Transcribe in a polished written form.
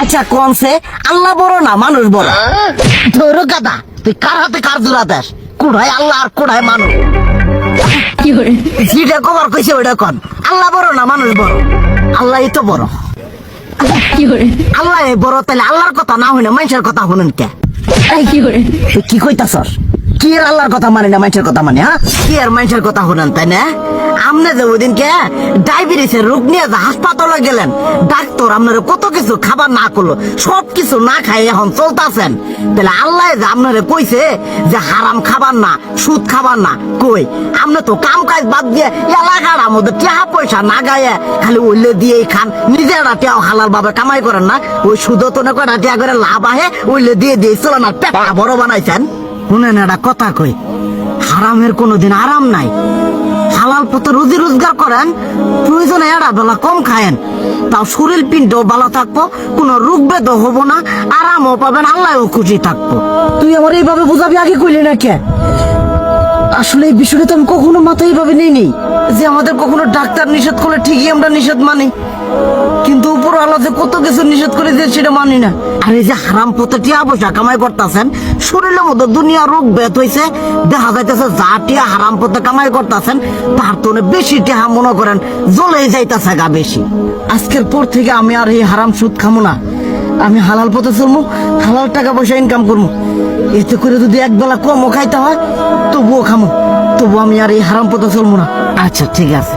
আচ্ছা কোনছে আল্লাহ বড় না মানুষ বড়? ধরো গাদা, তুই কার হাতে কার জোড়া দেশ? কোড়ায় আল্লাহ আর কোড়ায় মানুষ। যেটা কবার কইছে ওইটা কন। আল্লাহ বড় না মানুষ বড়? আল্লাহই তো বড়। আল্লাহ বড়, তাহলে আল্লাহর কথা না হইনা মানুষের কথা শুনেন কে? তুই কি কইতাছস? কি আর আল্লাহর কথা মানে না মানুষের কথা মানে? হ্যাঁ, কি আর মানুষের কথা শুনেন তাই না? আমনে যে ওই দিনকে ডায়াবেটিসের রোগ নিয়ে যে হাসপাতালে গেলেন, ডাক্তার আপনার কত কিছু খাবার না করলো, সব কিছু না খাই এখন চলতেছেন। তাহলে আল্লাহ যে আপনারে কইছে যে হারাম খাবার না, সুদ খাবার না, কই আপনি তো কাম কাজ বাদ দিয়ে এলাকার মধ্যে টাকা পয়সা না গায়ে খালি ওইলে দিয়েই খান, নিজেরা টেও হালাল ভাবে কামাই করেন না, ওই সুদ তো না করে টেয়া করে লাভ আহে ওইলে দিয়ে দিয়ে চলেন আর পেটা বড় বানাইছেন। শুনেন একটা কথা কই, হারামের কোনোদিন আরাম নাই। হালাল পথে রুজি রোজগার করেন, প্রয়োজনে এরা বেলা কম খায়েন, তাও শরীর পিণ্ডও ভালো থাকবো, কোনো রোগ বেদও হবো না, আরামও পাবেন, আল্লাহও খুশি থাকবো। তুই আমার এইভাবে বুঝাবি আগে কইলি না কে? আসলে এই বিষয়টা তো আমি কখনো মাথায় এইভাবে নিইনি যে আমাদের কখনো ডাক্তার নিষেধ করলে ঠিকই আমরা নিষেধ মানি, কিন্তু উপর আল্লাহ যে কত কিছু নিষেধ করে দিয়ে সেটা মানি না। আর এই যে হারাম পথে টিয়া পয়সা কামাই করতেছেন, শরীরের মধ্যে দুনিয়া রোগ বেত হয়েছে, দেখা যাইতেছে যা টিয়া হারাম পথে কামাই করতেছেন তার তো বেশি টিয়া মনে করেন জ্বলে যাইতেছে গা বেশি। আজকের পর থেকে আমি আর এই হারাম সুদ খামো না, আমি হালাল পথে চলবো, হালাল টাকা পয়সা ইনকাম করবো। এতে করে যদি একবেলা কমও খাইতে হয় তবুও খামো, তবু আমি আর এই হারাম পথে চলবো না। আচ্ছা ঠিক আছে।